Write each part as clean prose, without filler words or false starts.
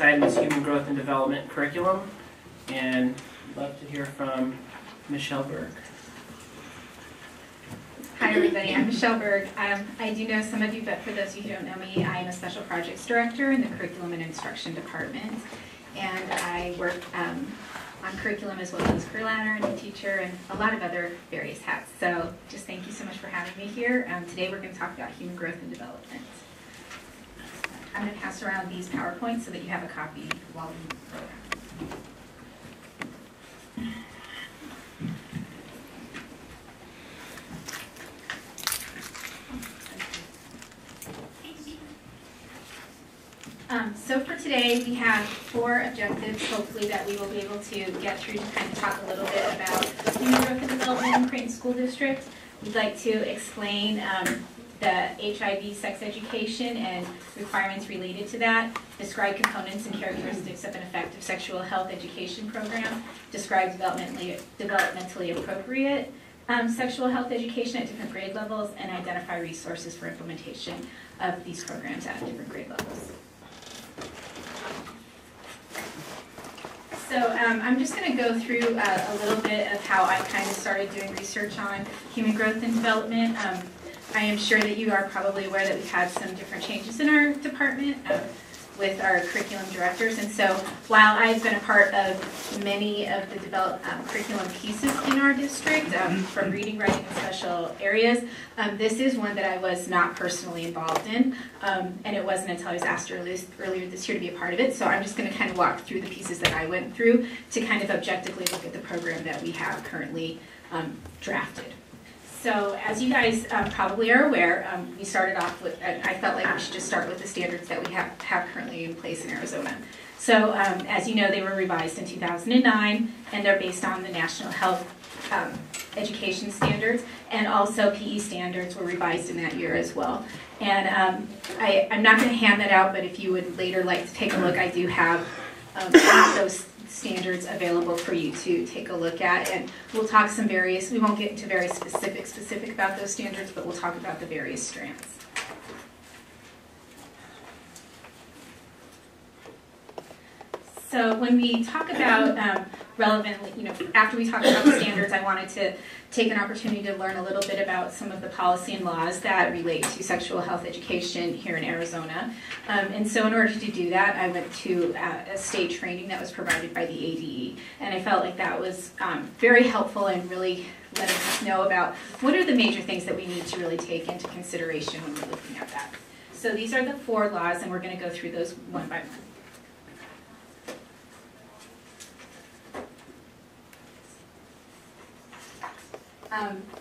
next item is Human Growth and Development Curriculum, and I'd love to hear from Michelle Berg. Hi everybody, I'm Michelle Berg. I do know some of you, but for those of you who don't know me, I am a Special Projects Director in the Curriculum and Instruction Department. And I work on curriculum as well as career ladder and teacher and a lot of other various hats. So just thank you so much for having me here. Today we're going to talk about human growth and development. I'm going to pass around these PowerPoints so that you have a copy while we program. So for today, we have 4 objectives, hopefully, that we will be able to get through to kind of talk a little bit about human growth and development in Creighton School District. We'd like to explain the HIV sex education and requirements related to that, describe components and characteristics of an effective sexual health education program, describe developmentally appropriate sexual health education at different grade levels, and identify resources for implementation of these programs at different grade levels. So I'm just going to go through a little bit of how I kind of started doing research on human growth and development. I am sure that you are probably aware that we've had some different changes in our department with our curriculum directors. And so while I've been a part of many of the curriculum pieces in our district, from reading, writing, and special areas, this is one that I was not personally involved in. And it wasn't until I was asked earlier this year to be a part of it. So I'm just going to kind of walk through the pieces that I went through to kind of objectively look at the program that we have currently drafted. So as you guys probably are aware, we started off with, I felt like we should just start with the standards that we have currently in place in Arizona. So as you know, they were revised in 2009, and they're based on the National Health Education Standards, and also PE standards were revised in that year as well. And I'm not going to hand that out, but if you would later like to take a look, I do have those standards available for you to take a look at, and we'll talk we won't get into very specific about those standards, but we'll talk about the various strands. So when we talk about relevantly, after we talk about the standards, I wanted to take an opportunity to learn a little bit about some of the policy and laws that relate to sexual health education here in Arizona. And so in order to do that, I went to a state training that was provided by the ADE. And I felt like that was very helpful and really letting us know about what are the major things that we need to really take into consideration when we're looking at that. So these are the 4 laws, and we're going to go through those one by one.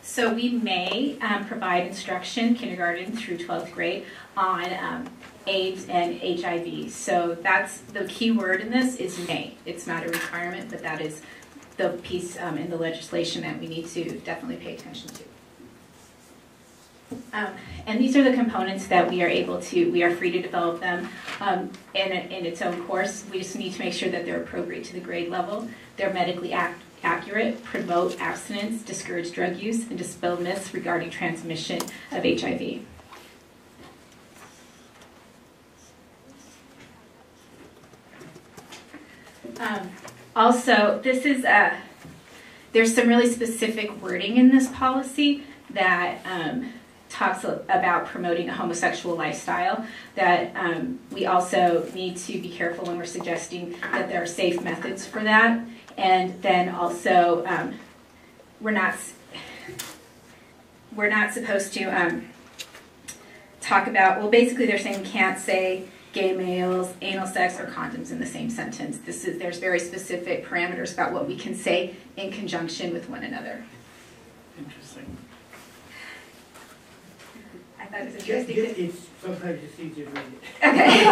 So we may provide instruction, kindergarten through 12th grade, on AIDS and HIV. So that's the key word in this is may. It's not a requirement, but that is the piece in the legislation that we need to definitely pay attention to. And these are the components that we are free to develop them in its own course. We just need to make sure that they're appropriate to the grade level. They're medically accurate, promote abstinence, discourage drug use, and dispel myths regarding transmission of HIV. Also, there's some really specific wording in this policy that talks about promoting a homosexual lifestyle, that we also need to be careful when we're suggesting that there are safe methods for that. And then also, we're not supposed to talk about, well, basically they're saying we can't say gay males, anal sex, or condoms in the same sentence. There's very specific parameters about what we can say in conjunction with one another. Interesting. I thought it was interesting. Sometimes it's easier to read it. Okay.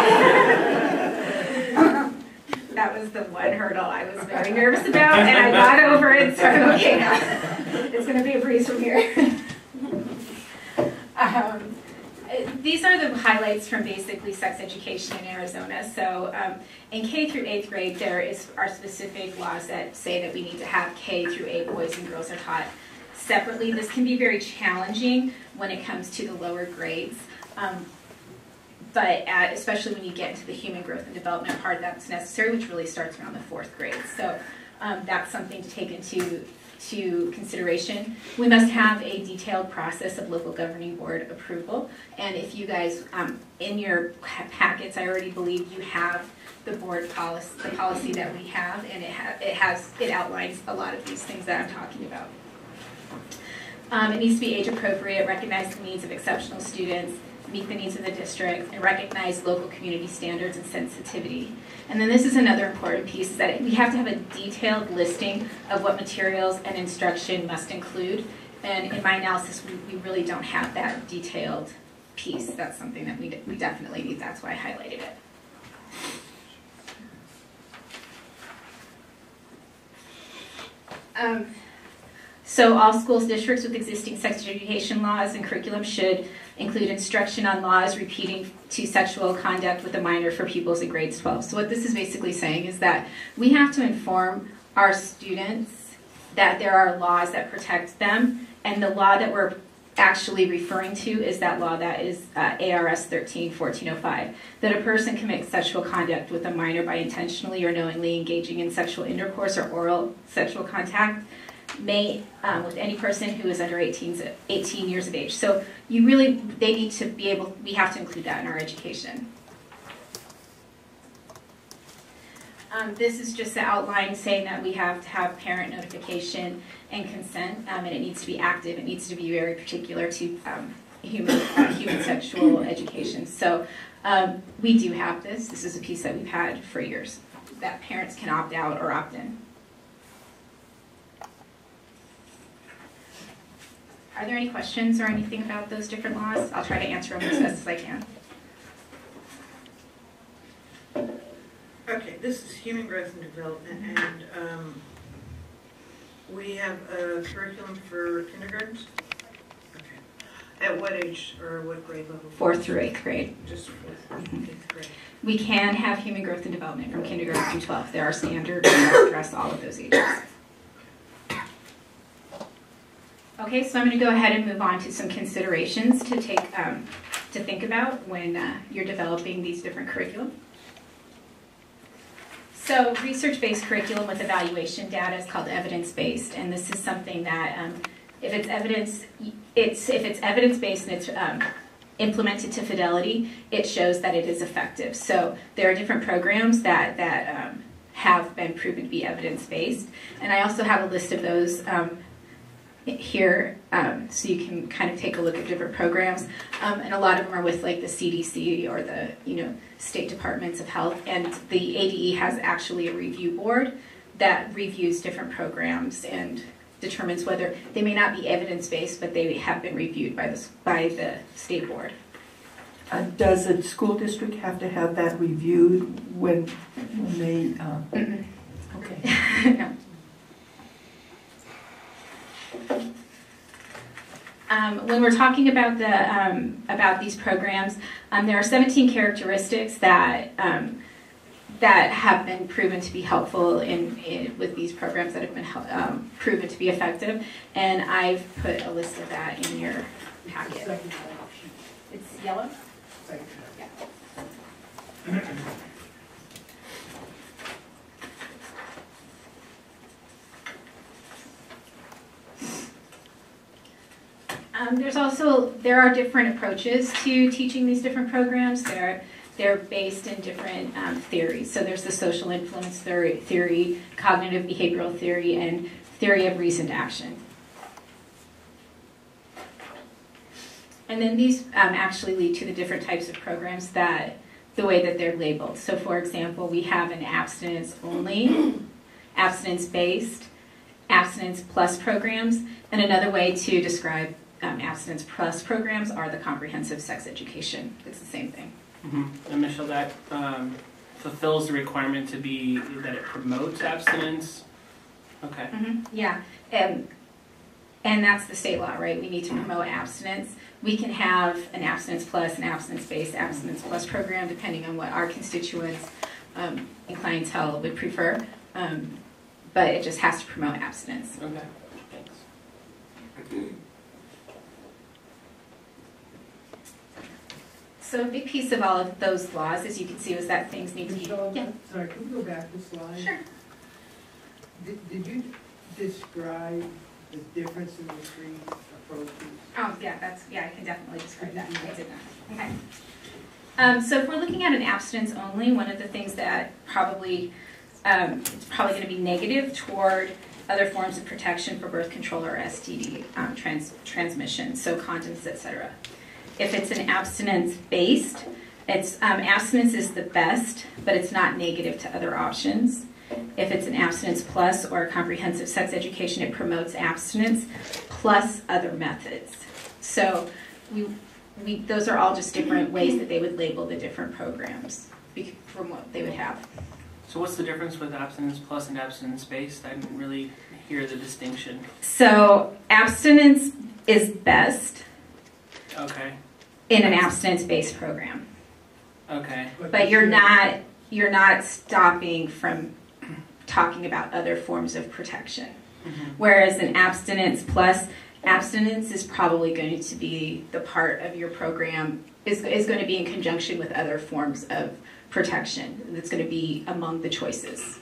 That was the one hurdle I was very nervous about, and I got over it, so I'm okay now. It's going to be a breeze from here. These are the highlights from basically sex education in Arizona. So in K through 8th grade, there are specific laws that say that we need to have K through 8 boys and girls are taught separately. This can be very challenging when it comes to the lower grades. but especially when you get into the human growth and development part, that's necessary, which really starts around the 4th grade. So that's something to take into consideration. We must have a detailed process of local governing board approval. And if you guys, in your packets, I already believe you have the board policy, the policy that we have, and it outlines a lot of these things that I'm talking about. It needs to be age appropriate, recognize the needs of exceptional students, meet the needs of the district, and recognize local community standards and sensitivity. And then this is another important piece, is that we have to have a detailed listing of what materials and instruction must include. And in my analysis, we really don't have that detailed piece. That's something that we definitely need. That's why I highlighted it. So all schools, districts with existing sex education laws and curriculum should include instruction on laws repeating to sexual conduct with a minor for pupils in grades 12. So what this is basically saying is that we have to inform our students that there are laws that protect them, and the law that we're actually referring to is that law that is ARS 13-1405, that a person commits sexual conduct with a minor by intentionally or knowingly engaging in sexual intercourse or oral sexual contact may with any person who is under 18 years of age. So we need to be able, we have to include that in our education. This is just the outline saying that we have to have parent notification and consent, and it needs to be active. It needs to be very particular to human sexual education. So we do have this. This is a piece that we've had for years, that parents can opt out or opt in. Are there any questions or anything about those different laws? I'll try to answer them as best as I can. Okay, this is human growth and development, and we have a curriculum for kindergartens? Okay. At what age or what grade level? 4th through 8th grade. Just 4th through 8th grade. We can have human growth and development from kindergarten through 12th. There are standards that address all of those ages. Okay, so I'm going to go ahead and move on to some considerations to take to think about when you're developing these different curriculum. So research-based curriculum with evaluation data is called evidence-based, and this is something that if it's evidence-based and it's implemented to fidelity, it shows that it is effective. So there are different programs that have been proven to be evidence-based, and I also have a list of those here, so you can kind of take a look at different programs, and a lot of them are with like the CDC or the state departments of health, and the ADE has actually a review board that reviews different programs and determines whether they may not be evidence-based, but they have been reviewed by the state board. Does a school district have to have that reviewed when they? Okay. No. When we're talking about about these programs, there are 17 characteristics that have been proven to be helpful with these programs that have been proven to be effective, and I've put a list of that in your packet. It's yellow? Yeah. There are different approaches to teaching these different programs. They're based in different theories. So there's the social influence theory, cognitive behavioral theory, and theory of reasoned action. And then these actually lead to the different types of programs the way that they're labeled. So for example, we have an abstinence only, abstinence based, abstinence plus programs, and another way to describe abstinence plus programs are the comprehensive sex education. It's the same thing. Mm-hmm. And Michelle, that fulfills the requirement to be that it promotes abstinence. Okay. Mm-hmm. Yeah, and that's the state law, right? We need to promote abstinence. We can have an abstinence plus, an abstinence-based, abstinence plus program, depending on what our constituents and clientele would prefer. But it just has to promote abstinence. Okay. Thanks. So a big piece of all of those laws, as you can see, was that things need to be. Michelle, Yeah. sorry, can we go back a slide? Sure. Did you describe the difference in the three approaches? Oh, yeah, I can definitely describe that. I did not. Okay. So if we're looking at an abstinence only, one of the things that probably, it's probably going to be negative toward other forms of protection for birth control or STD transmission, so condoms, etc. If it's an abstinence-based, abstinence is the best, but it's not negative to other options. If it's an abstinence plus or a comprehensive sex education, it promotes abstinence plus other methods. So those are all just different ways that they would label the different programs from what they would have. So what's the difference with abstinence plus and abstinence based? I didn't really hear the distinction. So abstinence is best Okay. in an abstinence-based program, Okay. but you're not stopping from talking about other forms of protection. Mm-hmm. Whereas an abstinence plus, abstinence is probably going to be the part of your program, is going to be in conjunction with other forms of protection. That's going to be among the choices.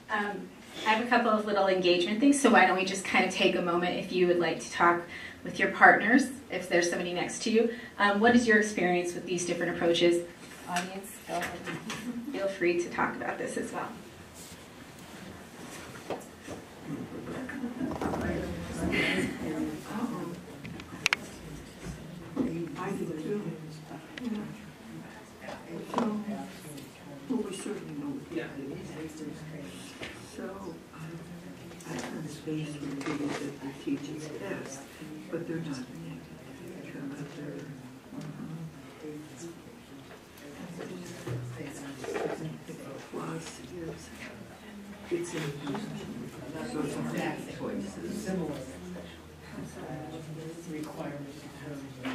I have a couple of little engagement things, so why don't we just kind of take a moment if you would like to talk with your partners, if there's somebody next to you. What is your experience with these different approaches? Audience, go ahead. Feel free to talk about this as well. I do too. Well, we certainly know what Yeah. So, I've done space with people that the teachers best, but they're not negative. But they're, plus is, it's in, so it's a choices. Similar requirements in terms of.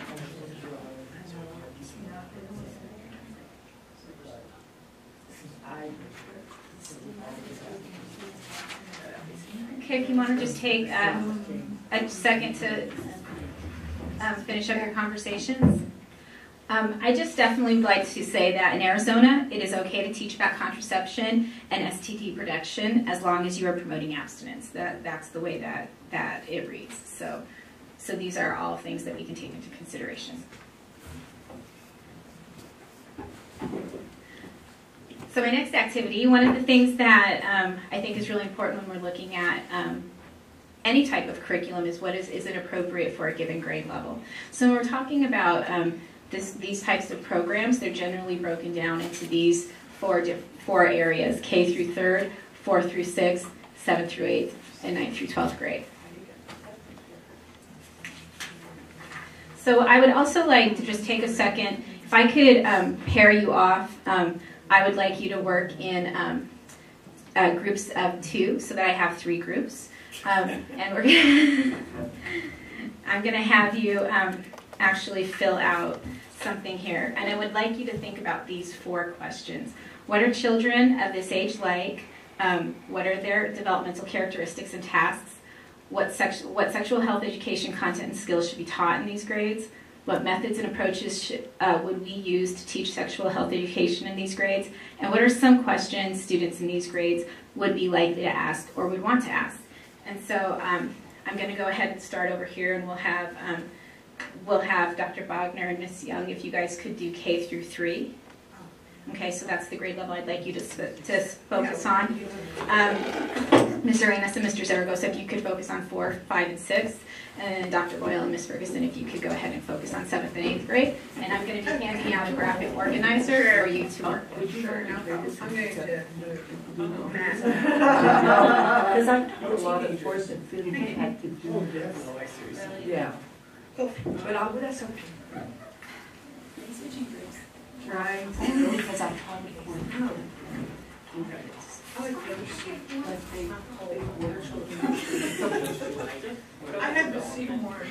Okay, if you want to just take a second to finish up your conversations. I just definitely would like to say that in Arizona, it is okay to teach about contraception and STD protection as long as you are promoting abstinence. That's the way that it reads. So these are all things that we can take into consideration. So my next activity, one of the things that I think is really important when we're looking at any type of curriculum is what is it appropriate for a given grade level. So when we're talking about these types of programs, they're generally broken down into these four areas: K through 3rd, 4 through 6th, 7th through 8th, and 9th through 12th grade. So I would also like to just take a second, if I could pair you off. I would like you to work in groups of 2, so that I have 3 groups. And we're gonna I'm going to have you actually fill out something here. And I would like you to think about these 4 questions. What are children of this age like? What are their developmental characteristics and tasks? What sexual health education content and skills should be taught in these grades? What methods and approaches would we use to teach sexual health education in these grades? And what are some questions students in these grades would be likely to ask or would want to ask? And so I'm going to go ahead and start over here, and we'll have Dr. Bogner and Ms. Young, if you guys could do K through 3. Okay, so that's the grade level I'd like you to focus on. Ms. Arenas and Mr. Zaragoza, if you could focus on 4, 5, and 6. And Dr. Boyle and Ms. Ferguson, if you could go ahead and focus on 7th and 8th grade. And I'm going to be handing out a graphic organizer for you to work with. Sure, no problem. I'm going to Matt. Because I've taught a lot of force and feeling I had to do this. Yeah. But that's okay. Switching groups. Right. Only because I taught it for them. I like the other sheet. Like they were I had to see more.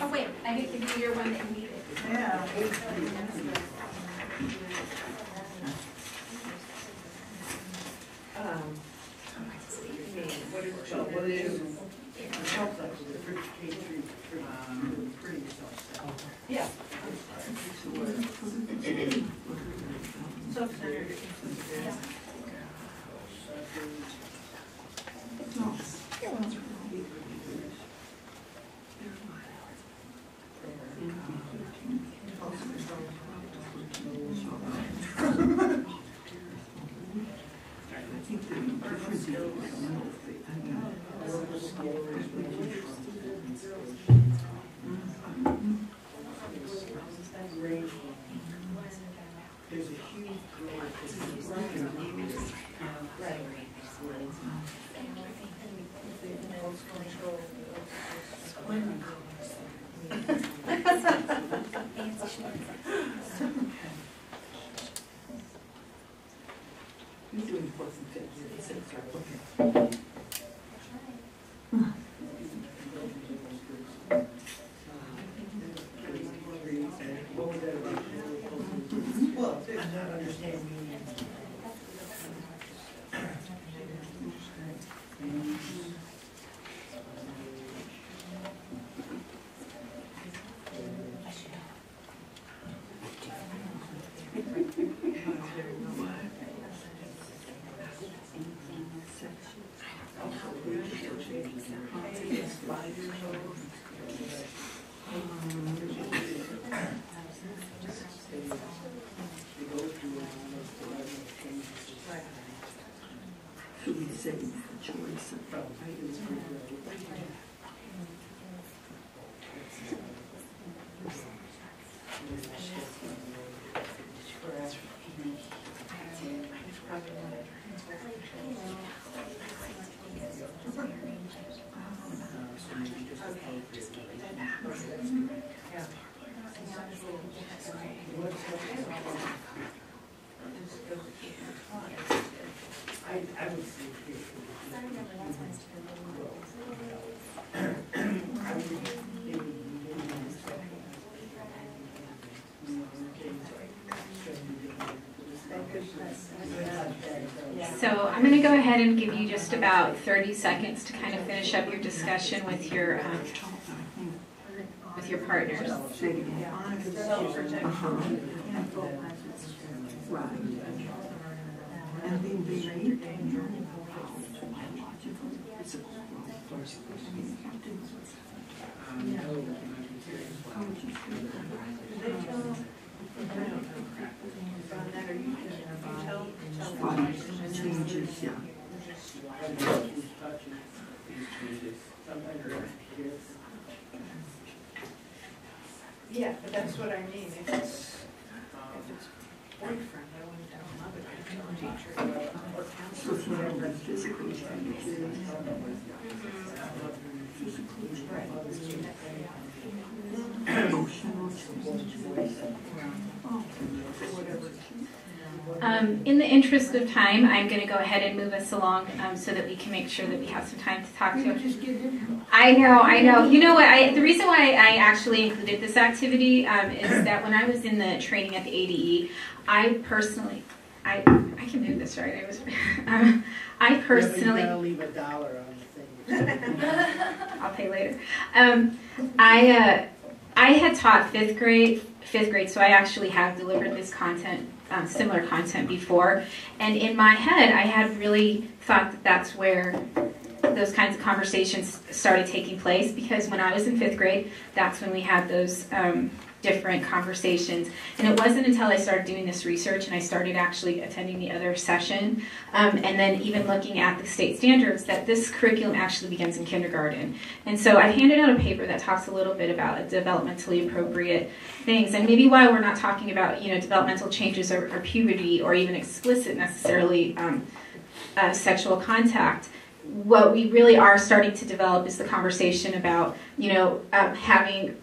Oh, wait, I didn't give you your one that you needed. Yeah. What is There's a huge You're doing fourth and fifth, and sixth, right? Okay. Well, there's not understanding. Should we say the choice of items? I would say So I'm going to go ahead and give you just about 30 seconds to kind of finish up your discussion with your partners. Say it again. Right. And being very biological, physical growth. Changes, yeah. Yeah, but that's what I mean, if it's boyfriend, I wouldn't tell mother, I'd tell teacher, or So counselor, it's not whatever. only physical changes, emotional changes. In the interest of time, I'm going to go ahead and move us along so that we can make sure that we have some time to talk to. just get in. I know. You know what? The reason why I actually included this activity is that when I was in the training at the ADE, I personally, I can move this, right? I personally. You gotta leave $1 on the thing. I'll pay later. I had taught fifth grade, so I actually have delivered this content, similar content before. And in my head, I had really thought that that's where those kinds of conversations started taking place, because when I was in fifth grade, that's when we had those different conversations. And it wasn't until I started doing this research and I started actually attending the other session and then even looking at the state standards that this curriculum actually begins in kindergarten. And so I've handed out a paper that talks a little bit about developmentally appropriate things, and maybe why we're not talking about developmental changes or puberty or even explicit necessarily sexual contact. What we really are starting to develop is the conversation about, having,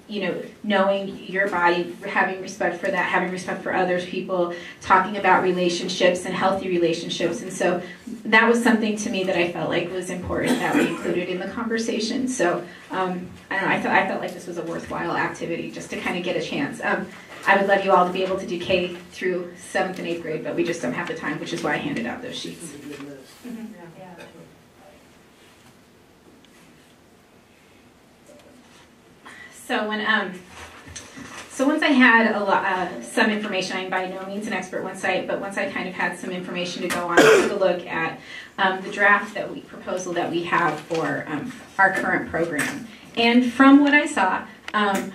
knowing your body, having respect for that, having respect for others, people, talking about relationships and healthy relationships. And so that was something to me that I felt like was important that we included in the conversation. So I don't know, I felt like this was a worthwhile activity just to kind of get a chance. I would love you all to be able to do K through 7th and 8th grade, but we just don't have the time, which is why I handed out those sheets. So once I had some information, I'm by no means an expert once I kind of had some information to go on, I took a look at the draft proposal that we have for our current program. And from what I saw, a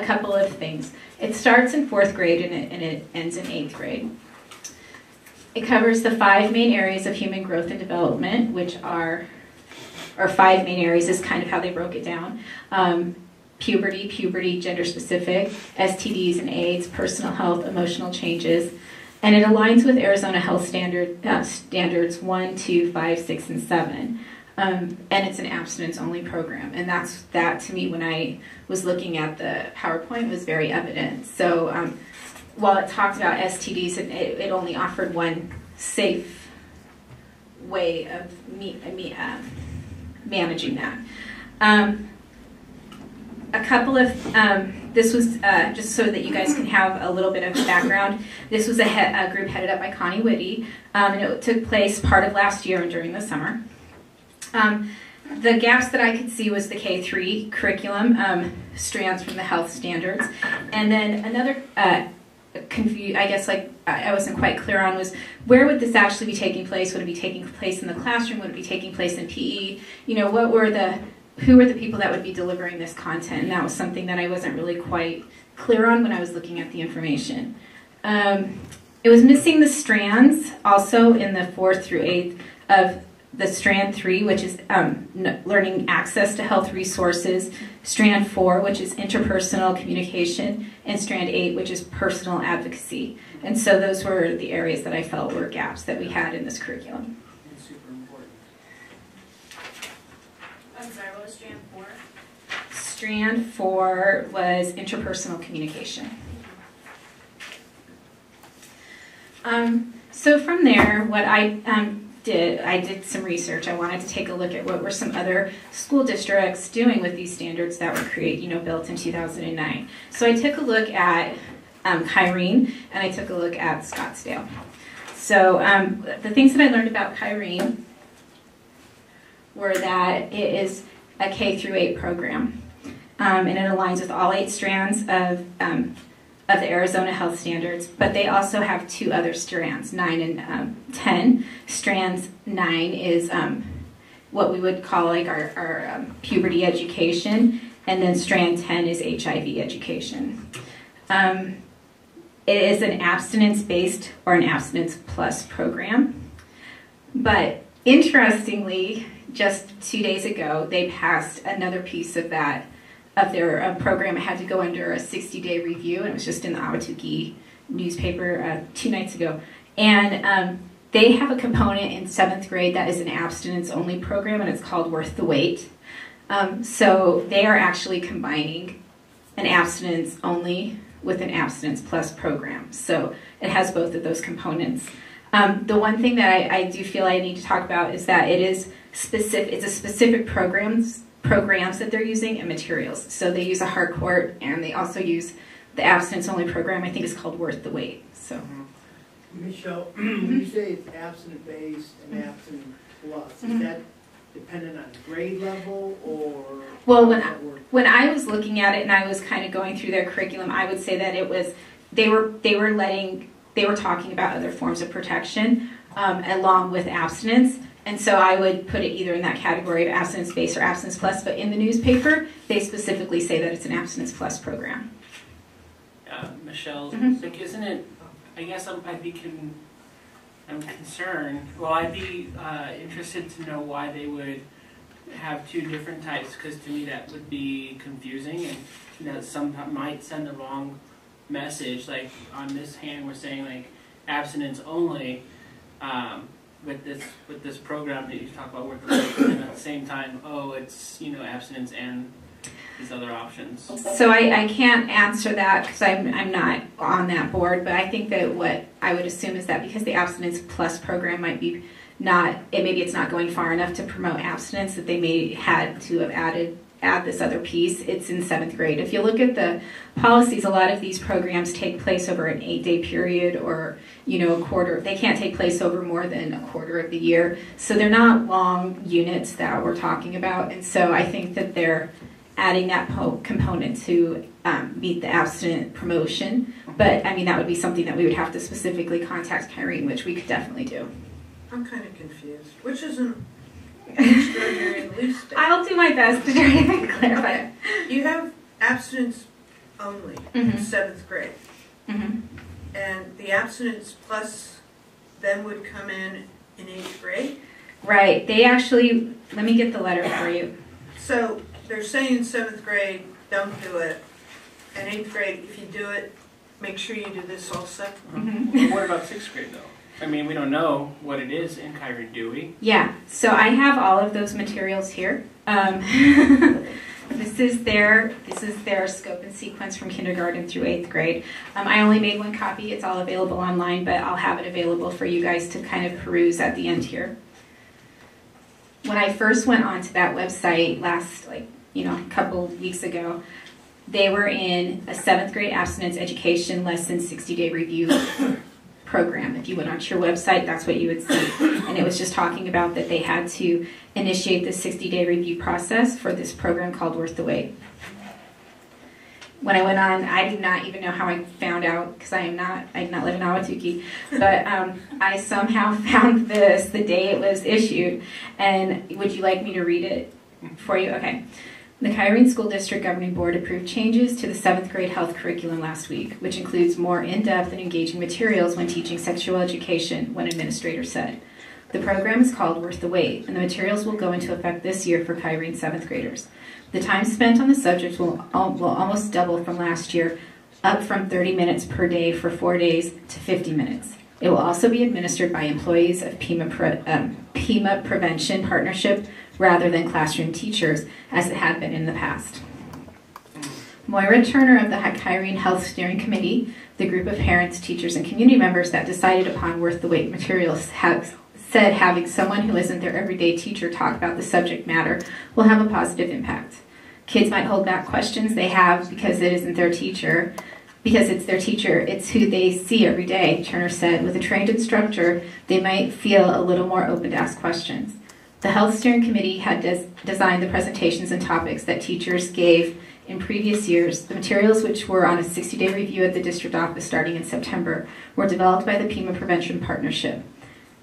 couple of things. It starts in 4th grade and it ends in 8th grade. It covers the 5 main areas of human growth and development, which are, or 5 main areas is kind of how they broke it down. Puberty, gender specific, STDs and AIDS, personal health, emotional changes, and it aligns with Arizona Health Standards 1, 2, 5, 6, and 7. And it's an abstinence-only program, and that to me, when I was looking at the PowerPoint, was very evident. So while it talked about STDs, it only offered one safe way of managing that. A couple of, this was just so that you guys can have a little bit of background. This was a group headed up by Connie Whitty, and it took place part of last year and during the summer. The gaps that I could see was the K-3 curriculum, strands from the health standards, and then another I guess I wasn't quite clear on was where would this actually be taking place? Would it be taking place in the classroom? Would it be taking place in PE? You know, who were the people that would be delivering this content? And that was something that I wasn't really quite clear on when I was looking at the information. It was missing the strands also in the 4th through 8th of the strand 3, which is learning access to health resources, strand 4, which is interpersonal communication, and strand 8, which is personal advocacy. And so those were the areas that I felt were gaps that we had in this curriculum. It's super important. I'm sorry, what was strand 4? Strand 4 was interpersonal communication. So from there, what I did some research. I wanted to take a look at what were some other school districts doing with these standards that were built in 2009. So I took a look at Kyrene, and I took a look at Scottsdale. So the things that I learned about Kyrene were that it is a K through 8 program, and it aligns with all 8 strands of the Arizona Health Standards, but they also have 2 other strands, 9 and 10. Strands 9 is what we would call like our puberty education, and then strand 10 is HIV education. It is an abstinence-based or an abstinence plus program, but interestingly, just 2 days ago, they passed another piece of that of their program. It had to go under a 60-day review, and it was just in the Ahwatukee newspaper 2 nights ago. And they have a component in 7th grade that is an abstinence-only program, and it's called Worth the Wait. So they are actually combining an abstinence-only with an abstinence plus program. So it has both of those components. The one thing that I do feel I need to talk about is that it's a specific programs that they're using and materials. So they use a Harcourt, and they also use the abstinence-only program. I think it's called Worth the Wait. So, Michelle, when you say it's abstinent-based and abstinent plus, is that dependent on grade level, or? Well, when I was looking at it and I was kind of going through their curriculum, I would say that it was they were talking about other forms of protection along with abstinence. And so I would put it either in that category of abstinence-based or abstinence plus, but in the newspaper, they specifically say that it's an abstinence plus program. Michelle, like, isn't it, I guess I'm concerned, well, I'd be interested to know why they would have 2 different types, because to me that would be confusing, and some might send the wrong message. Like on this hand, we're saying like abstinence only, with this program that you talk about, Worth the Wait, and at the same time, it's abstinence and these other options. So I can't answer that because I'm not on that board, but I think that what I would assume is that because the abstinence plus program might be maybe it's not going far enough to promote abstinence, that they may had to have add this other piece. It's in 7th grade. If you look at the policies, a lot of these programs take place over an 8-day period, or a quarter. They can't take place over more than a quarter of the year. So they're not long units that we're talking about. And so I think that they're adding that component to meet the abstinent promotion. But I mean, that would be something that we would have to specifically contact Kyrene, which we could definitely do. I'm kind of confused. Which is an extraordinary and least day? I'll do my best to try to clarify it. You have abstinence only in Mhm. 7th grade. Mm-hmm. And the abstinence plus then would come in 8th grade. Right. They actually, let me get the letter for you. So they're saying in 7th grade, don't do it. And 8th grade, if you do it, make sure you do this also. Mhm. Well, what about 6th grade though? I mean, we don't know what it is in Kyrene, do we? Yeah. So I have all of those materials here. This is their scope and sequence from kindergarten through 8th grade. I only made one copy. It's all available online, but I'll have it available for you guys to kind of peruse at the end here. When I first went onto that website last, a couple weeks ago, they were in a 7th grade abstinence education lesson 60-day review program. If you went onto your website, that's what you would see. And it was just talking about that they had to initiate the 60-day review process for this program called Worth the Wait. When I went on, I did not even know how I found out, because I did not live in Ahwatukee, but I somehow found this the day it was issued. And would you like me to read it for you? Okay. The Kyrene School District Governing Board approved changes to the 7th grade health curriculum last week, which includes more in-depth and engaging materials when teaching sexual education, one administrator said. The program is called Worth the Wait, and the materials will go into effect this year for Kyrene 7th graders. The time spent on the subject will almost double from last year, up from 30 minutes per day for 4 days to 50 minutes. It will also be administered by employees of PIMA Prevention Partnership rather than classroom teachers, as it had been in the past. Moira Turner of the Kyrene Health Steering Committee, the group of parents, teachers, and community members that decided upon Worth the Wait materials, said having someone who isn't their everyday teacher talk about the subject matter will have a positive impact. Kids might hold back questions they have because it isn't their teacher. Because it's their teacher, it's who they see every day, Turner said. With a trained instructor, they might feel a little more open to ask questions. The Health Steering Committee had designed the presentations and topics that teachers gave in previous years. The materials, which were on a 60-day review at the district office starting in September, were developed by the PIMA Prevention Partnership.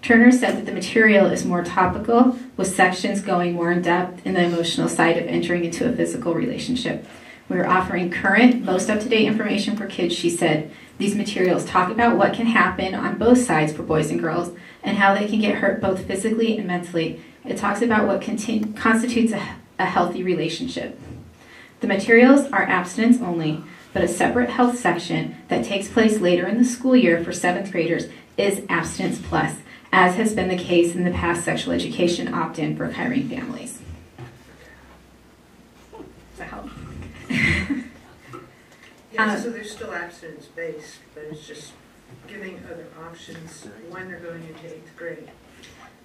Turner said that the material is more topical, with sections going more in depth in the emotional side of entering into a physical relationship. We are offering current, most up-to-date information for kids, she said. These materials talk about what can happen on both sides for boys and girls and how they can get hurt both physically and mentally. It talks about what constitutes a healthy relationship. The materials are abstinence only, but a separate health section that takes place later in the school year for 7th graders is abstinence plus, as has been the case in the past sexual education opt-in for Kyrene families. Does that help? Yeah, so they're still abstinence-based, but it's just giving other options when they're going into 8th grade.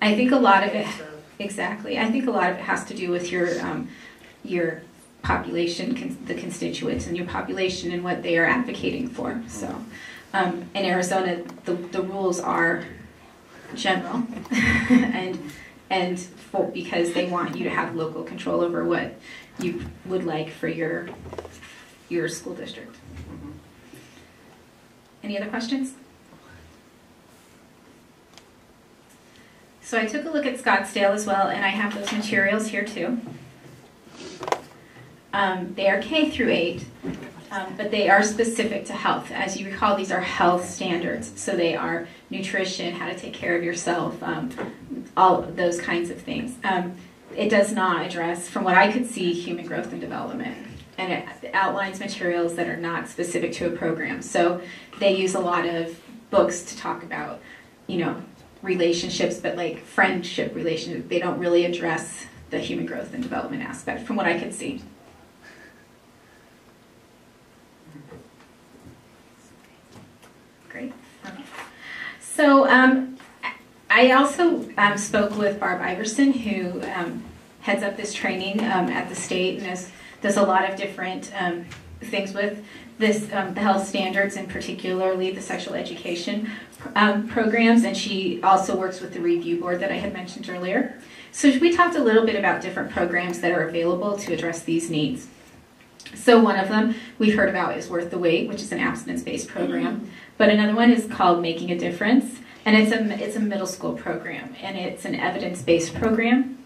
I think a lot of it, So, exactly. I think a lot of it has to do with your population, the constituents, and your population and what they are advocating for. So, in Arizona, the rules are general, and because they want you to have local control over what you would like for your school district. Any other questions? So I took a look at Scottsdale as well, and I have those materials here too. They are K through 8, but they are specific to health. As you recall, these are health standards. So they are nutrition, how to take care of yourself, all of those kinds of things. It does not address, from what I could see, human growth and development. And it outlines materials that are not specific to a program. So they use a lot of books to talk about, relationships, but like friendship relationships. They don't really address the human growth and development aspect, from what I could see. Great. Okay. So I also spoke with Barb Iverson, who heads up this training at the state and does a lot of different things with this, the health standards, and particularly the sexual education programs, and she also works with the review board that I had mentioned earlier. So we talked a little bit about different programs that are available to address these needs. So one of them we've heard about is Worth the Wait, which is an abstinence-based program. But another one is called Making a Difference, and it's a middle school program, and it's an evidence-based program.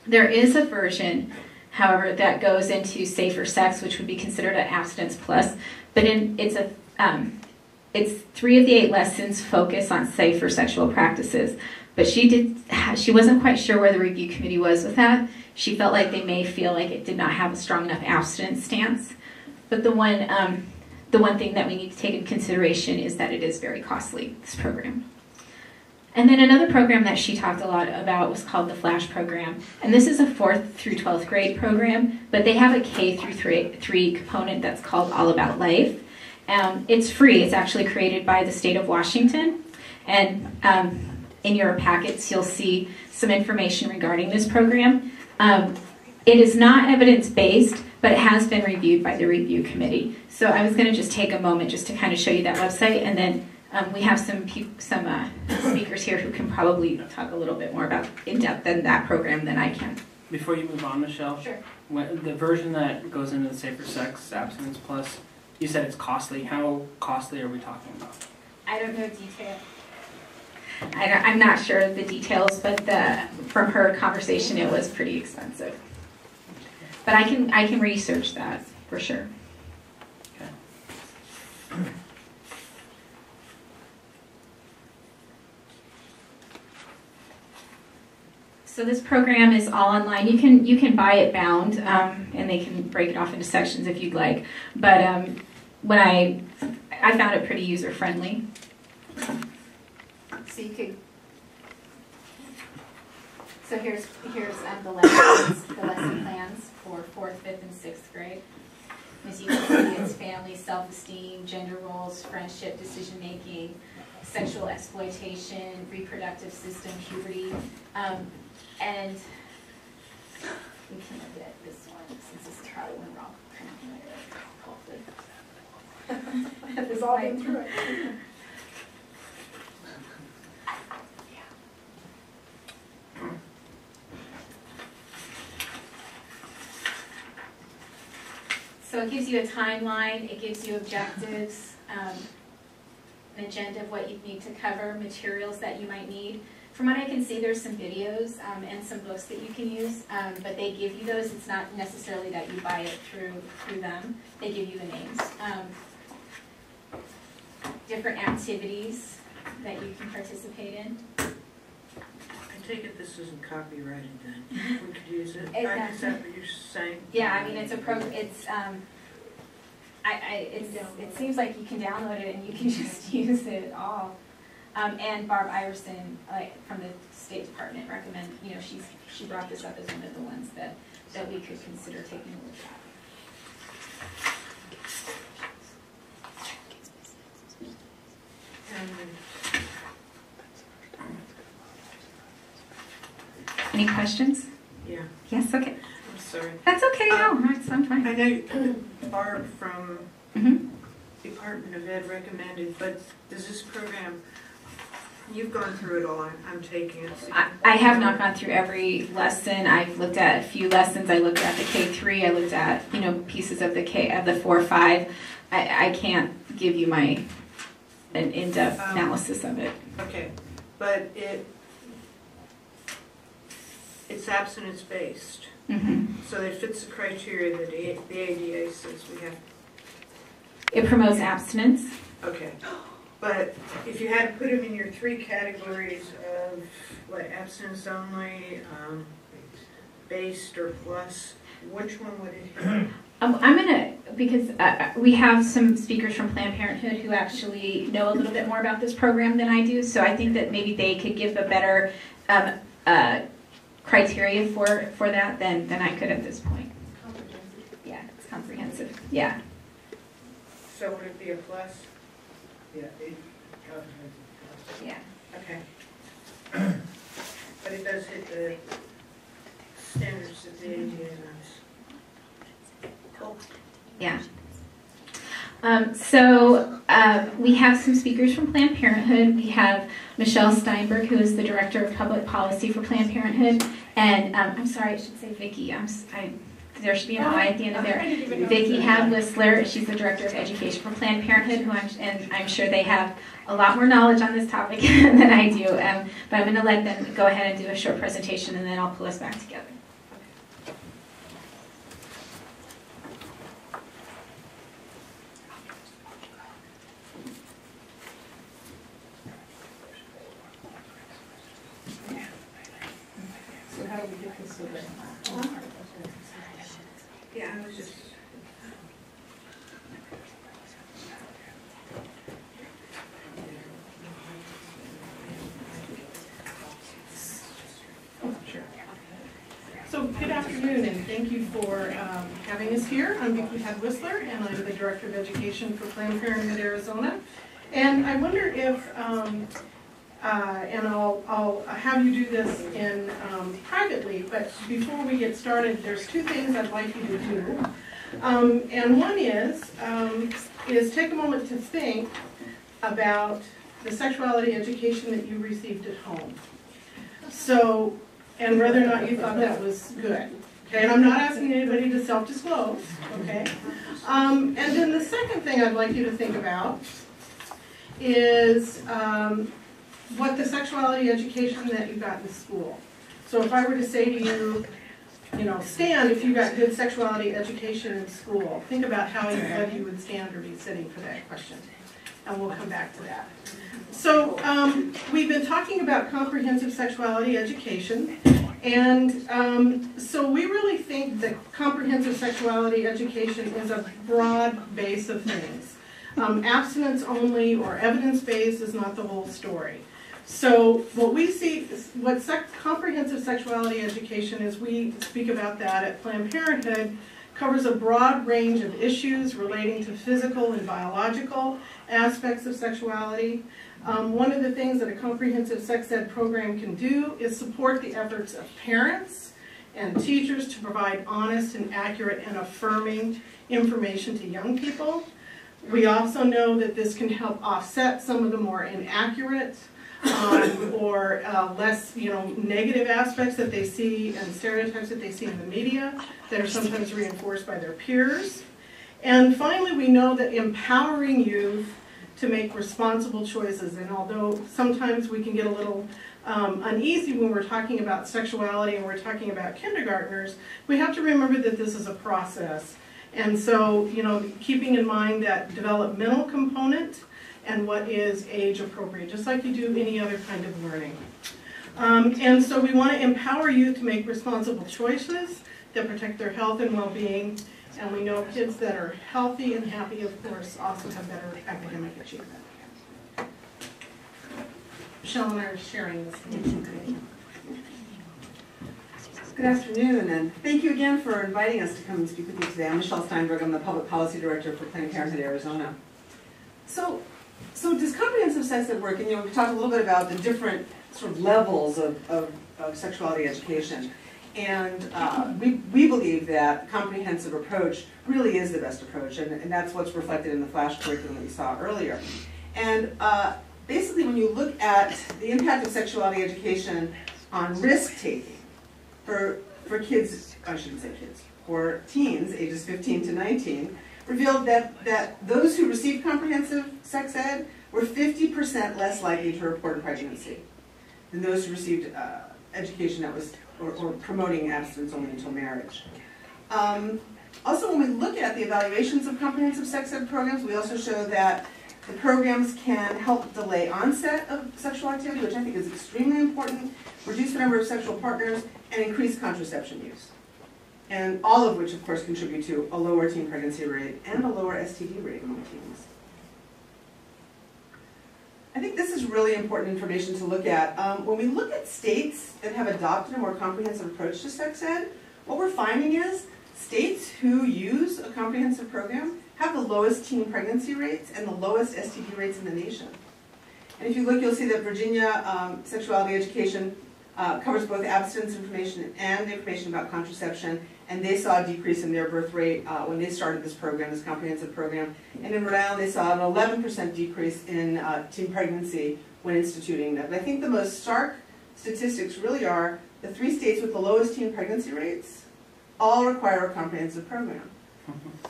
There is a version, however, that goes into Safer Sex, which would be considered an abstinence plus, but it's 3 of the 8 lessons focus on safer sexual practices. But she wasn't quite sure where the review committee was with that. She felt like they may feel like it did not have a strong enough abstinence stance. But the one thing that we need to take into consideration is that it is very costly, this program. And then another program that she talked a lot about was called the FLASH program. And this is a 4th through 12th grade program, but they have a K through 3 component that's called All About Life. It's free. It's actually created by the state of Washington. And in your packets, you'll see some information regarding this program. It is not evidence-based, but it has been reviewed by the review committee. So I was going to just take a moment just to kind of show you that website, and then we have some speakers here who can probably talk a little bit more about in-depth than that program than I can. Before you move on, Michelle, Sure. the version that goes into the Safer Sex Abstinence Plus, you said it's costly. How costly are we talking about? I don't know detail. I'm not sure of the details, but from her conversation, it was pretty expensive. But I can research that for sure. Okay. So this program is all online. You can buy it bound, and they can break it off into sections if you'd like. But when I found it pretty user friendly. So you could. So here's the lesson plans for 4th, 5th, and 6th grade. As you can see, it's family, self-esteem, gender roles, friendship, decision-making, sexual exploitation, reproductive system, puberty, and we can look at this one since this probably went wrong. Hopefully. We've all been through it. So it gives you a timeline, it gives you objectives, an agenda of what you need to cover, materials that you might need. From what I can see, there's some videos and some books that you can use, but they give you those. It's not necessarily that you buy it through them. They give you the names. Different activities that you can participate in. I take it this isn't copyrighted then? We could use it? It- Is that what you're saying? Yeah, I mean, it's a program. It's it seems like you can download it and you can just use it all. And Barb Iverson, from the State Department, she brought this up as one of the ones that we could consider taking a look at. Any questions? Yeah, Yes. Okay. I'm sorry. That's okay. No, I'm fine. I know Barb from Mm-hmm. Department of Ed recommended, but does this program, you've gone through it all, I'm taking it. So I have not gone through every lesson. I've looked at a few lessons. I looked at the K3. I looked at pieces of the 4-5. I can't give you an in-depth analysis of it. Okay, but it's abstinence based, Mm-hmm. so it fits the criteria that the ADA says we have. It promotes abstinence. Okay, but if you had to put them in your 3 categories of abstinence only, based or plus, which one would it hit? I'm gonna, because we have some speakers from Planned Parenthood who actually know a little bit more about this program than I do, so I think that maybe they could give a better criteria for that than I could at this point. Yeah, it's comprehensive. Yeah. So would it be a plus? Yeah, it comprehensive. Yeah. Okay. But it does hit the standards that the ADA knows. Cool. Yeah. We have some speakers from Planned Parenthood. We have Michelle Steinberg, who is the Director of Public Policy for Planned Parenthood, and I'm sorry, I should say Vicki. There should be an I at the end of there. Vicki Had-Whistler, she's the Director of Education for Planned Parenthood, I'm sure they have a lot more knowledge on this topic than I do. But I'm going to let them go ahead and do a short presentation, and then I'll pull us back together. So how do we get this over? Yeah, I was just. Oh, sure. So good afternoon, and thank you for having us here. I'm Vicki Had-Whistler, and I'm the Director of Education for Planned Parenthood Arizona. And I wonder if, and I'll have you do this in privately, but before we get started, there's two things I'd like you to do. And one is take a moment to think about the sexuality education that you received at home. So, and whether or not you thought that was good. Okay, and I'm not asking anybody to self-disclose, okay? And then the second thing I'd like you to think about is what the sexuality education that you got in school. So if I were to say to you, you know, stand if you got good sexuality education in school, think about whether you would stand or be sitting for that question. And we'll come back to that. So we've been talking about comprehensive sexuality education. And so we really think that comprehensive sexuality education is a broad base of things. Abstinence only or evidence-based is not the whole story. So what we see, comprehensive sexuality education is, we speak about that at Planned Parenthood, covers a broad range of issues relating to physical and biological aspects of sexuality. One of the things that a comprehensive sex ed program can do is support the efforts of parents and teachers to provide honest and accurate and affirming information to young people. We also know that this can help offset some of the more inaccurate or less, negative aspects that they see and stereotypes that they see in the media that are sometimes reinforced by their peers. And finally, we know that empowering youth to make responsible choices, and although sometimes we can get a little uneasy when we're talking about sexuality and we're talking about kindergartners, we have to remember that this is a process. And so, keeping in mind that developmental component and what is age appropriate, just like you do any other kind of learning. And so we want to empower youth to make responsible choices that protect their health and well-being. And we know kids that are healthy and happy, of course, also have better academic achievement. Michelle and I are sharing this today. Good afternoon, and thank you again for inviting us to come and speak with you today. I'm Michelle Steinberg. I'm the Public Policy Director for Planned Parenthood Arizona. So does comprehensive sex ed work? And we talked a little bit about the different sort of levels of sexuality education. And we believe that comprehensive approach really is the best approach, and that's what's reflected in the flash curriculum that you saw earlier. And basically, when you look at the impact of sexuality education on risk-taking for kids, I shouldn't say kids, for teens ages 15 to 19, revealed that those who received comprehensive sex ed were 50% less likely to report a pregnancy than those who received education that was or promoting abstinence only until marriage. Also, when we look at the evaluations of comprehensive sex ed programs, we also show that the programs can help delay onset of sexual activity, which I think is extremely important, reduce the number of sexual partners, and increase contraception use. And all of which, of course, contribute to a lower teen pregnancy rate and a lower STD rate among teens. I think this is really important information to look at. When we look at states that have adopted a more comprehensive approach to sex ed, what we're finding is states who use a comprehensive program have the lowest teen pregnancy rates and the lowest STD rates in the nation. And if you look, you'll see that Virginia sexuality education covers both abstinence information and information about contraception, and they saw a decrease in their birth rate when they started this program, this comprehensive program. And in Rhode Island, they saw an 11% decrease in teen pregnancy when instituting that. But I think the most stark statistics really are the 3 states with the lowest teen pregnancy rates all require a comprehensive program.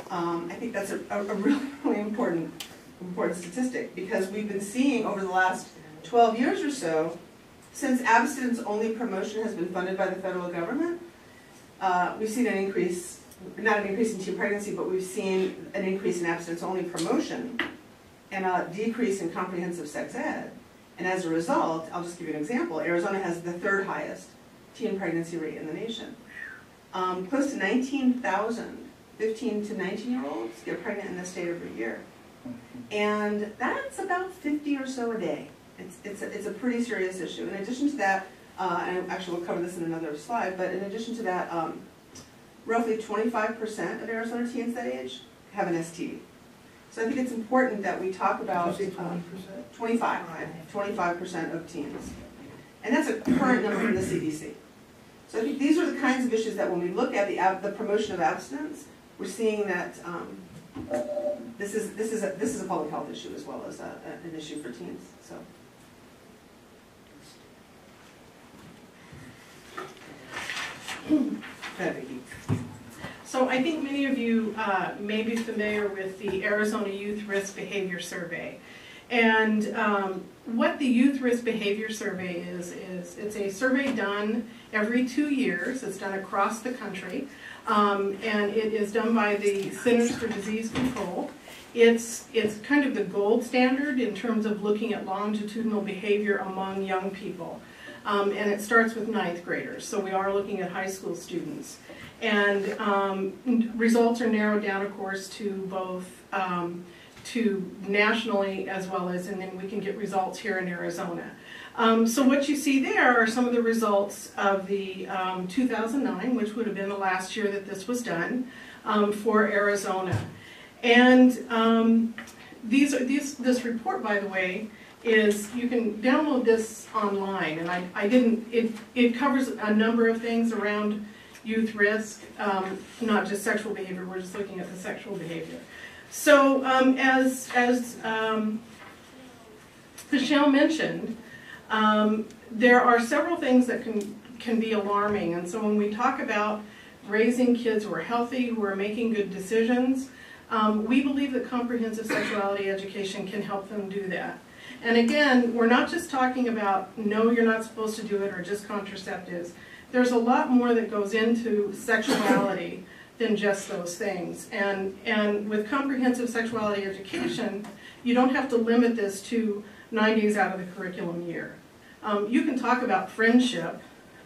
I think that's a really, really important statistic, because we've been seeing over the last 12 years or so, since abstinence-only promotion has been funded by the federal government, we've seen an increase, not an increase in teen pregnancy, but we've seen an increase in abstinence-only promotion and a decrease in comprehensive sex ed. And as a result, I'll just give you an example, Arizona has the 3rd highest teen pregnancy rate in the nation. Close to 19,000 15 to 19-year-olds get pregnant in the state every year. And that's about 50 or so a day. It's a pretty serious issue. In addition to that, and actually we'll cover this in another slide, but in addition to that, roughly 25% of Arizona teens that age have an STD. So I think it's important that we talk about 25% of teens. And that's a current number from the CDC. So I think these are the kinds of issues that when we look at the promotion of abstinence, we're seeing that this is a public health issue as well as an issue for teens. So. So I think many of you may be familiar with the Arizona Youth Risk Behavior Survey. And what the Youth Risk Behavior Survey is it's a survey done every 2 years. It's done across the country. And it is done by the Centers for Disease Control. It's kind of the gold standard in terms of looking at longitudinal behavior among young people. And it starts with 9th graders, so we are looking at high school students. And results are narrowed down, of course, to both to nationally as well as, and then we can get results here in Arizona. So what you see there are some of the results of the 2009, which would have been the last year that this was done, for Arizona. And this report, by the way, is, you can download this online, and it covers a number of things around youth risk, not just sexual behavior, we're just looking at the sexual behavior. So as Michelle mentioned, there are several things that can be alarming, and so when we talk about raising kids who are healthy, who are making good decisions, we believe that comprehensive sexuality education can help them do that. And again, we're not just talking about, no, you're not supposed to do it, or just contraceptives. There's a lot more that goes into sexuality than just those things. And with comprehensive sexuality education, you don't have to limit this to 9 days out of the curriculum year. You can talk about friendship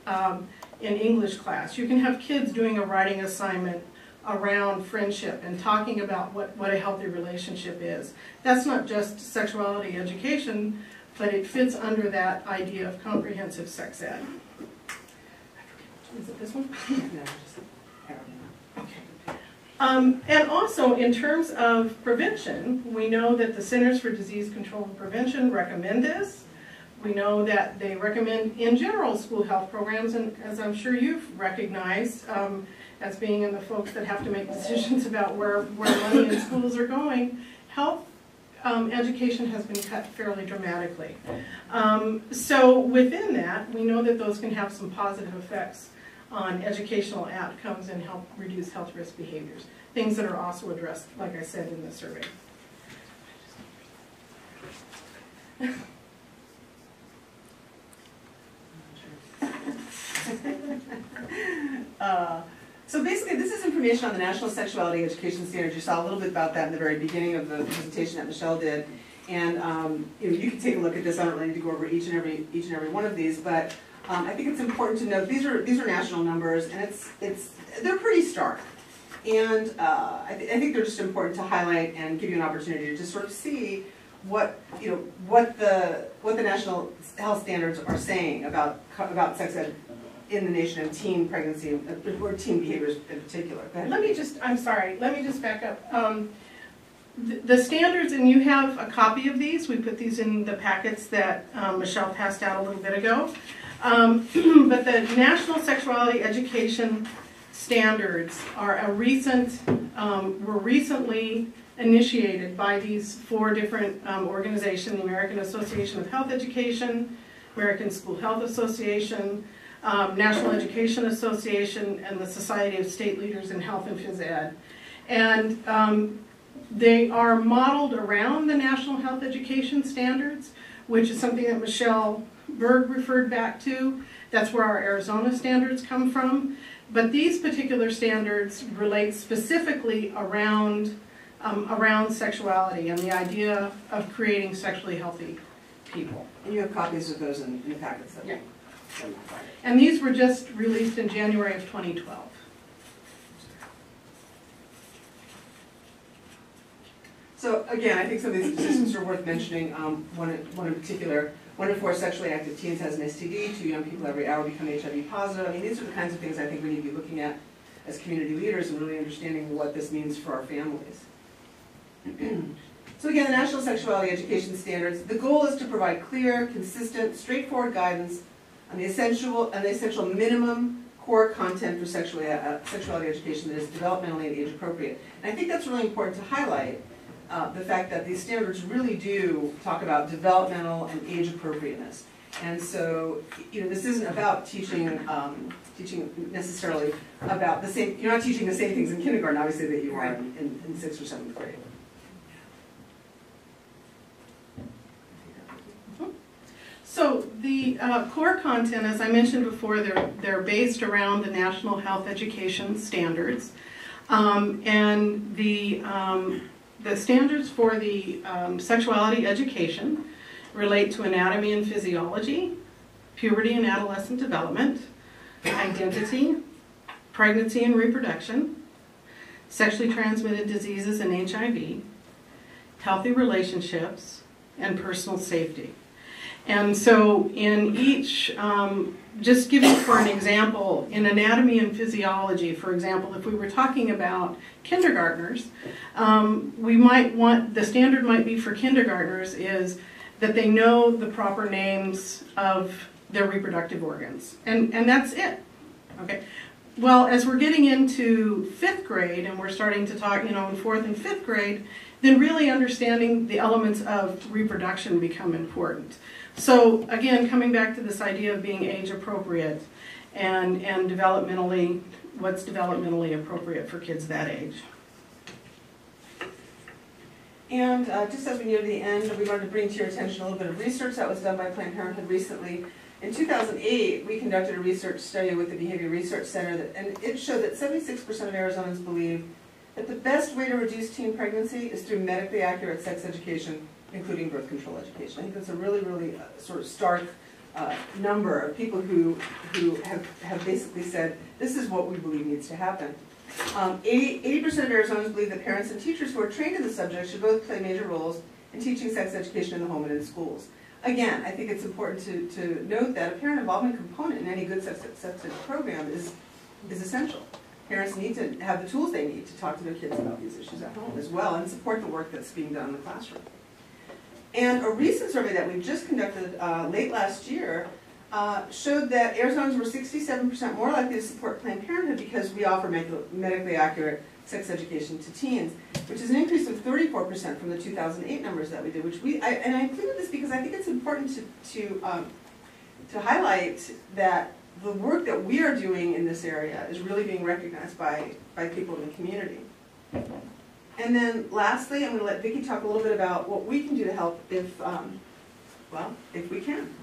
in English class. You can have kids doing a writing assignment around friendship and talking about what a healthy relationship is. That's not just sexuality education, but it fits under that idea of comprehensive sex ed. Is it this one? Okay. And also, in terms of prevention, we know that the Centers for Disease Control and Prevention recommend this. We know that they recommend, in general, school health programs, and as I'm sure you've recognized, as being in the folks that have to make decisions about where money in schools are going, health education has been cut fairly dramatically. So within that, we know that those can have some positive effects on educational outcomes and help reduce health risk behaviors, things that are also addressed, like I said, in the survey. So basically, this is information on the National Sexuality Education Standards. You saw a little bit about that in the very beginning of the presentation that Michelle did, and you can take a look at this. I don't really need to go over each and every one of these, but I think it's important to note these are national numbers, and they're pretty stark. And I think they're just important to highlight and give you an opportunity to just sort of see what the national health standards are saying about sex ed in the nation and teen pregnancy, or teen behaviors in particular. Let me just back up. The standards, and you have a copy of these, we put these in the packets that Michelle passed out a little bit ago. But the National Sexuality Education Standards are were recently initiated by these 4 different organizations: the American Association of Health Education, American School Health Association, National Education Association, and the Society of State Leaders in Health and Phys Ed. And they are modeled around the National Health Education Standards, which is something that Michelle Berg referred back to. That's where our Arizona standards come from. But these particular standards relate specifically around sexuality and the idea of creating sexually healthy people. And you have copies of those in the packets. Yeah. And these were just released in January of 2012. So again, I think some of these statistics are worth mentioning. One in particular, 1 in 4 sexually active teens has an STD, 2 young people every hour become HIV positive. I mean, these are the kinds of things I think we need to be looking at as community leaders and really understanding what this means for our families. So again, the National Sexuality Education Standards, the goal is to provide clear, consistent, straightforward guidance on the essential minimum core content for sexuality education that is developmentally and age appropriate. And I think that's really important to highlight. The fact that these standards really do talk about developmental and age appropriateness. And so, this isn't about teaching necessarily about the same, you're not teaching the same things in kindergarten, obviously, that you are in 6th or 7th grade. So the core content, as I mentioned before, they're based around the National Health Education Standards. And the standards for the sexuality education relate to anatomy and physiology, puberty and adolescent development, identity, pregnancy and reproduction, sexually transmitted diseases and HIV, healthy relationships, and personal safety. And so in each, just giving for an example, in anatomy and physiology, for example, if we were talking about kindergartners, we might want, the standard might be for kindergartners is that they know the proper names of their reproductive organs. And that's it, okay? Well, as we're getting into 5th grade and we're starting to talk, in 4th and 5th grade, then really understanding the elements of reproduction become important. So again, coming back to this idea of being age appropriate and developmentally, what's developmentally appropriate for kids that age. And just as we near the end, we wanted to bring to your attention a little bit of research that was done by Planned Parenthood recently. In 2008, we conducted a research study with the Behavior Research Center, and it showed that 76% of Arizonans believe that the best way to reduce teen pregnancy is through medically accurate sex education, including birth control education. I think that's a really, really sort of stark number of people who have basically said, this is what we believe needs to happen. 80% of Arizonans believe that parents and teachers who are trained in the subject should both play major roles in teaching sex education in the home and in schools. Again, I think it's important to note that a parent involvement component in any good sex ed program is essential. Parents need to have the tools they need to talk to their kids about these issues at home as well and support the work that's being done in the classroom. And a recent survey that we just conducted late last year showed that Arizonans were 67% more likely to support Planned Parenthood because we offer medically accurate sex education to teens, which is an increase of 34% from the 2008 numbers that we did. And I included this because I think it's important to highlight that the work that we are doing in this area is really being recognized by people in the community. And then lastly, I'm going to let Vicki talk a little bit about what we can do to help if we can.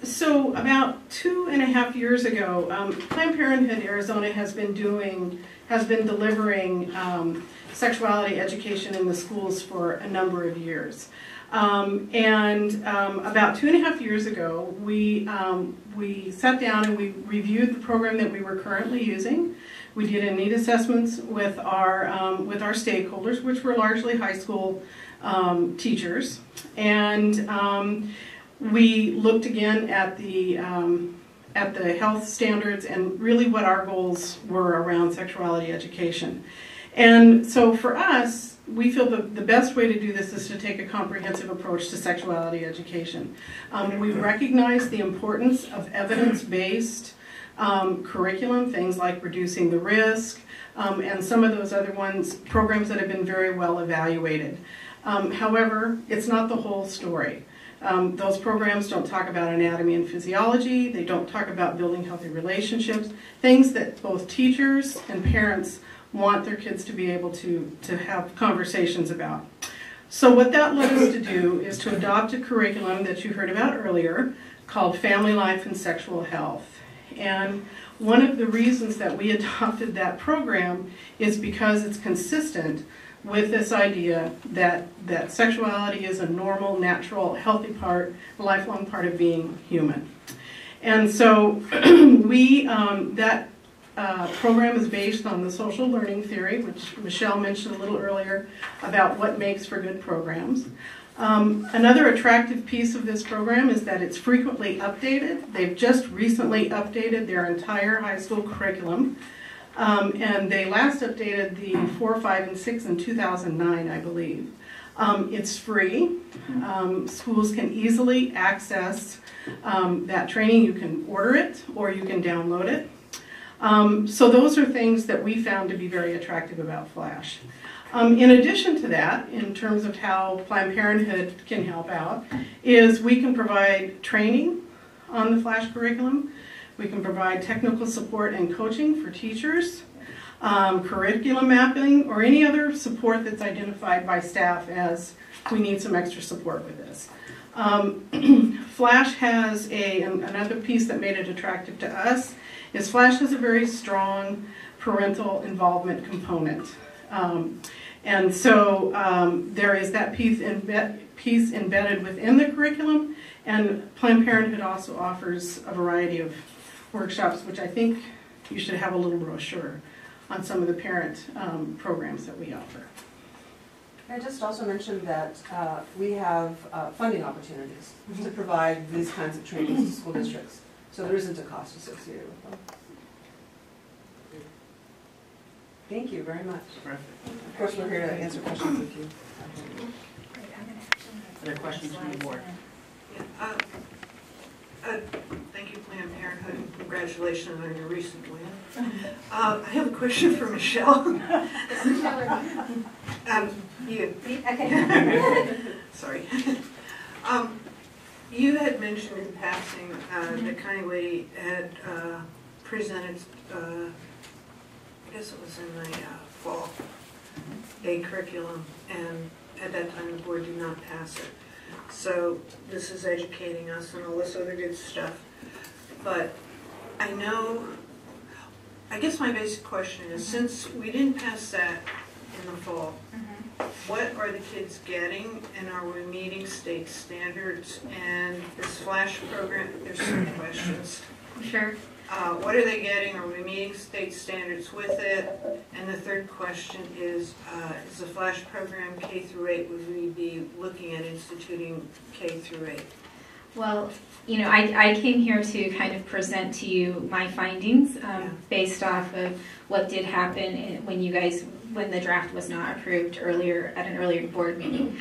So about 2.5 years ago, Planned Parenthood Arizona has been delivering sexuality education in the schools for a number of years. About 2.5 years ago, we sat down and we reviewed the program that we were currently using. We did a need assessments with our stakeholders, which were largely high school teachers, and we looked again at the health standards and really what our goals were around sexuality education. And so for us, we feel the best way to do this is to take a comprehensive approach to sexuality education. We recognize the importance of evidence-based curriculum, things like reducing the risk, and some of those other programs that have been very well evaluated. However, it's not the whole story. Those programs don't talk about anatomy and physiology. They don't talk about building healthy relationships, things that both teachers and parents want their kids to be able to have conversations about. So what that led us to do is to adopt a curriculum that you heard about earlier called Family Life and Sexual Health. And one of the reasons that we adopted that program is because it's consistent with this idea that sexuality is a normal, natural, healthy part, a lifelong part of being human. And so that program is based on the social learning theory, which Michelle mentioned a little earlier about what makes for good programs. Another attractive piece of this program is that it's frequently updated. They've just recently updated their entire high school curriculum. And they last updated the 4, 5, and 6 in 2009, I believe. It's free. Schools can easily access that training. You can order it or you can download it. So those are things that we found to be very attractive about Flash. In addition to that, in terms of how Planned Parenthood can help out, is we can provide training on the Flash curriculum. We can provide technical support and coaching for teachers, curriculum mapping, or any other support that's identified by staff as we need some extra support with this. Flash has another piece that made it attractive to us is Flash has a very strong parental involvement component. And so there is that piece embedded within the curriculum, and Planned Parenthood also offers a variety of workshops, which I think you should have a little brochure on some of the parent programs that we offer. I just also mentioned that we have funding opportunities to provide these kinds of trainings to school districts, so there isn't a cost associated with them. Thank you very much. Perfect. Of course, we're here to answer questions if you Other questions from the board? Thank you, Planned Parenthood, and congratulations on your recent win. I have a question for Michelle. You. Sorry. You had mentioned in passing that Connie Lady had presented, I guess it was in the fall, a curriculum, and at that time the board did not pass it. So this is educating us and all this other good stuff. But I guess my basic question is, since we didn't pass that in the fall, what are the kids getting, and are we meeting state standards? And this Flash program, there's some questions. Sure. What are they getting? Are we meeting state standards with it? And the third question is the Flash program K through 8, would we be looking at instituting K through 8? Well, you know, I came here to kind of present to you my findings based off of what did happen when the draft was not approved at an earlier board meeting.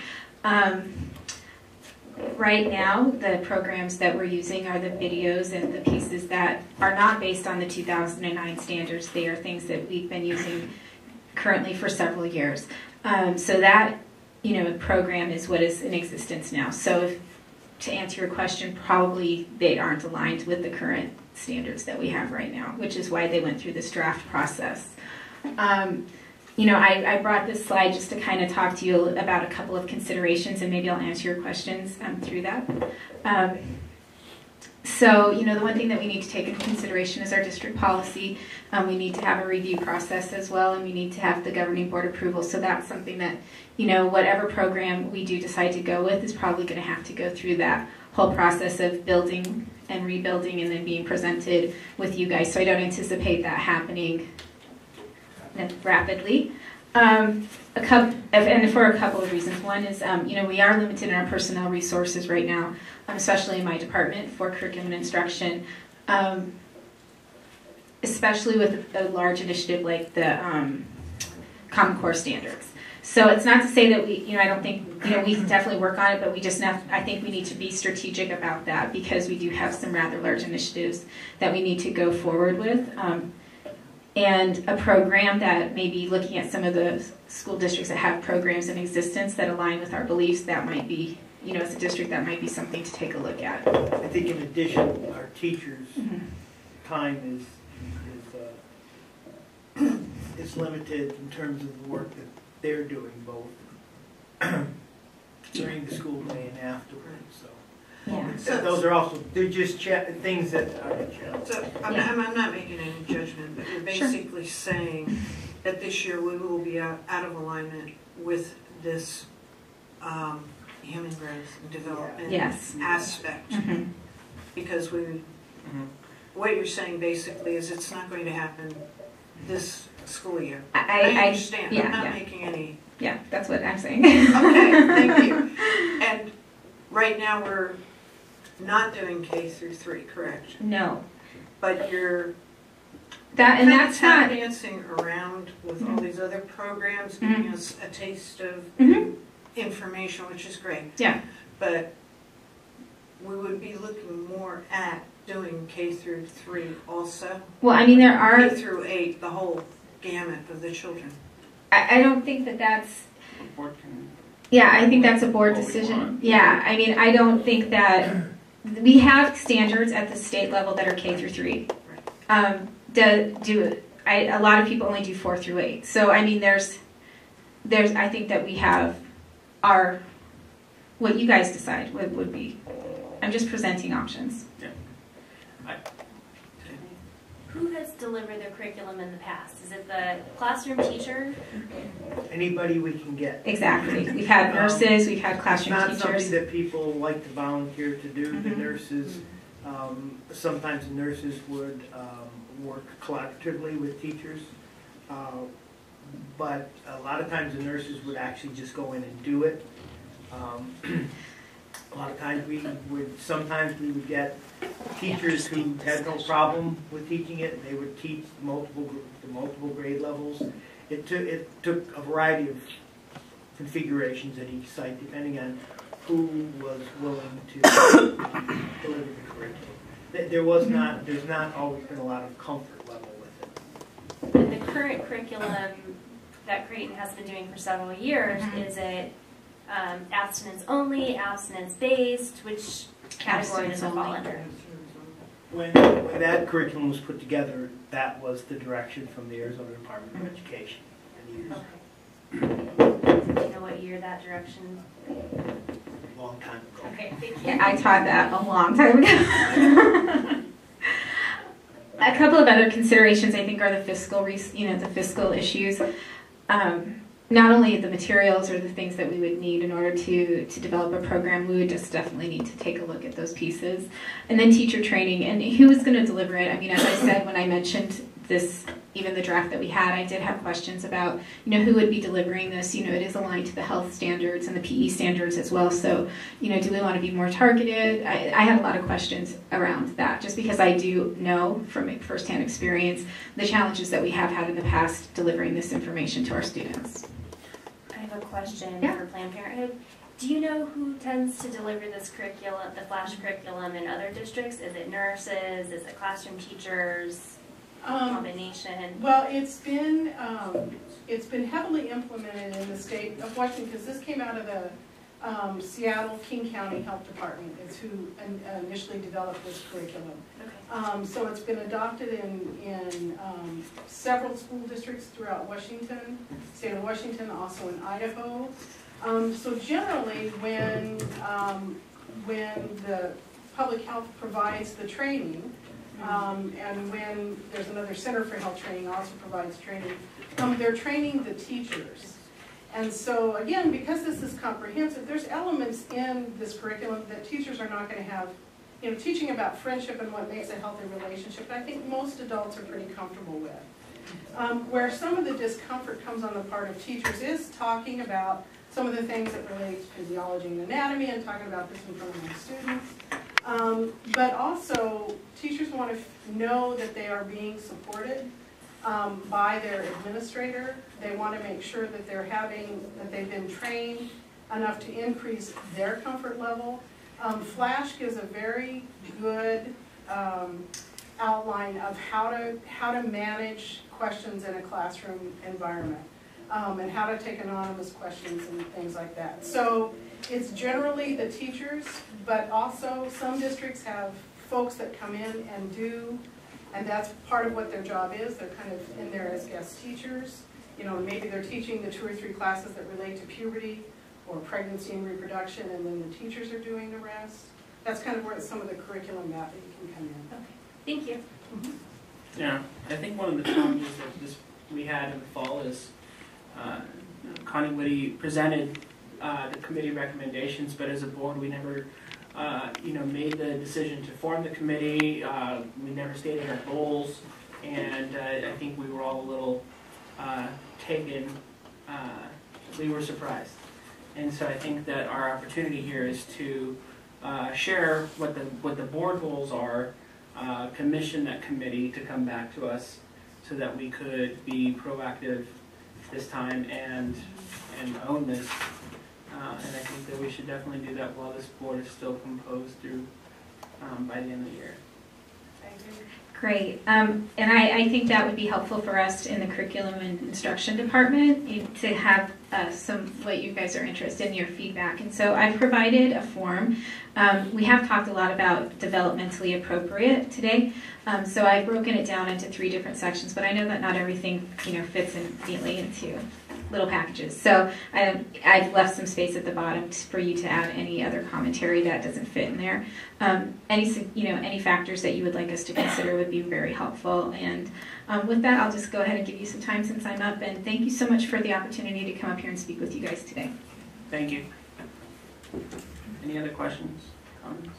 Right now, the programs that we're using are the videos and the pieces that are not based on the 2009 standards. They are things that we've been using currently for several years. So that, program is what is in existence now. So to answer your question, probably they aren't aligned with the current standards that we have right now, which is why they went through this draft process. I brought this slide just to kind of talk to you about a couple of considerations, and maybe I'll answer your questions through that. So, the one thing that we need to take into consideration is our district policy. We need to have a review process as well, and we need to have the governing board approval. So that's something that, whatever program we do decide to go with is probably going to have to go through that whole process of building and rebuilding and then being presented with you guys. So I don't anticipate that happening rapidly. And for a couple of reasons. One is, we are limited in our personnel resources right now, especially in my department for curriculum and instruction, especially with a large initiative like the Common Core standards. So it's not to say that I don't think, we can definitely work on it, but I think we need to be strategic about that because we do have some rather large initiatives that we need to go forward with. And a program that maybe looking at some of the school districts that have programs in existence that align with our beliefs, that might be as a district, that might be something to take a look at. I think in addition, our teachers' Mhm. time is limited in terms of the work that they're doing both during the school day and afterwards, so. Yeah. Those are also, they're just things that are a challenge. So I'm not making any judgment, but you're basically saying that this year we will be out of alignment with this human growth and development Yes. aspect. Mhm. Because what you're saying basically is it's not going to happen this school year. I understand. Yeah, I'm not yeah. making any. Yeah, that's what I'm saying. Okay, thank you. And right now we're not doing K through 3, correct? No. But you're That's tap not. dancing around with all these other programs, giving us a taste of Mhm. information, which is great. Yeah. But we would be looking more at doing K through 3 also. Well, I mean, there are. K through 8, the whole gamut of the children. I don't think that that's. The board can. Yeah, I think that's a board What we decision. want. Yeah, I mean, I don't think that we have standards at the state level that are K through 3. A lot of people only do 4 through 8. So I mean, there's. I think that we have our. What you guys decide would be. I'm just presenting options. Who has delivered the curriculum in the past? Is it the classroom teacher? Anybody we can get. Exactly. We've had nurses. We've had It's classroom not teachers. something that people like to volunteer to do. The Mhm. nurses, sometimes the nurses would work collaboratively with teachers. But a lot of times the nurses would actually just go in and do it. A lot of times sometimes we would get teachers who had no problem with teaching it, and they would teach the multiple grade levels. It took a variety of configurations at each site, depending on who was willing to deliver the curriculum. There's not always been a lot of comfort level with it. But the current curriculum that Creighton has been doing for several years, is it abstinence only, abstinence based? Which category does it fall under? When that curriculum was put together, that was the direction from the Arizona Department of Education. Okay. Do you know what year that direction? A long time ago. Okay, thank you. Yeah, I taught that a long time ago. A couple of other considerations, I think, are the fiscal, the fiscal issues. Not only the materials or the things that we would need in order to develop a program, we would just definitely need to take a look at those pieces. And then teacher training and who is going to deliver it. I mean, as I said, when I mentioned this, even the draft that we had, I did have questions about, who would be delivering this. It is aligned to the health standards and the PE standards as well. So, do we want to be more targeted? I had a lot of questions around that, just because I do know from firsthand experience the challenges that we have had in the past delivering this information to our students. I have a question Yeah. for Planned Parenthood. Do you know who tends to deliver this curriculum, the FLASH curriculum in other districts? Is it nurses? Is it classroom teachers? Combination? Well, it's been heavily implemented in the state of Washington, because this came out of the Seattle King County Health Department. It's who initially developed this curriculum. Okay. So it's been adopted in several school districts throughout Washington, state of Washington, also in Idaho. So generally, when the public health provides the training, and when there's another Center for Health Training also provides training, they're training the teachers. And so again, because this is comprehensive, there's elements in this curriculum that teachers are not going to have, teaching about friendship and what makes a healthy relationship, I think most adults are pretty comfortable with. Where some of the discomfort comes on the part of teachers is talking about some of the things that relate to physiology and anatomy, and talking about this in front of my students. But also, teachers want to know that they are being supported by their administrator. They want to make sure that they've been trained enough to increase their comfort level. FLASH gives a very good outline of how to manage questions in a classroom environment, and how to take anonymous questions and things like that. So It's generally the teachers, but also some districts have folks that come in and do, and that's part of what their job is. They're kind of in there as guest teachers. You know, maybe they're teaching the 2 or 3 classes that relate to puberty or pregnancy and reproduction, and then the teachers are doing the rest. That's kind of where some of the curriculum mapping can come in. Okay, thank you. Yeah, I think one of the challenges that we had in the fall is Connie Whitty presented the committee recommendations, but as a board, we never, made the decision to form the committee. We never stated our goals, and I think we were all a little taken. We were surprised, and so I think that our opportunity here is to share what the board goals are, commission that committee to come back to us, so that we could be proactive this time and own this. And I think that we should definitely do that while this board is still composed through by the end of the year. Great. And I think that would be helpful for us in the curriculum and instruction department to have what you guys are interested in, your feedback. And so I've provided a form. We have talked a lot about developmentally appropriate today. So I've broken it down into 3 different sections, but I know that not everything fits in neatly into little packages. So I've left some space at the bottom for you to add any other commentary that doesn't fit in there. Any factors that you would like us to consider would be very helpful. And with that, I'll just go ahead and give you some time since I'm up. And thank you so much for the opportunity to come up here and speak with you guys today. Thank you. Any other questions, comments?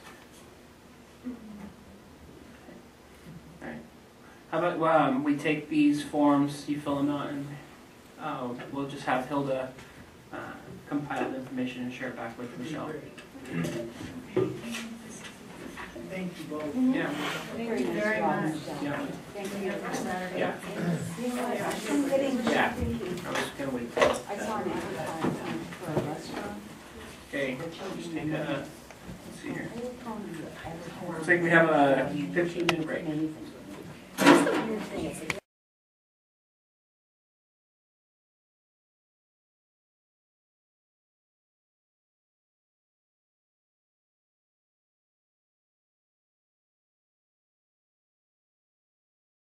All right. How about we take these forms, you fill them out, and we'll just have Hilda compile the information and share it back with Michelle. Thank you both. Yeah. Thank you very much. Yeah. Thank you for Saturday. Yeah. Yeah. I was gonna wait. I saw an advertisement for a restaurant. Okay. Just take a. Let's see here. Looks like we have a 15-minute break.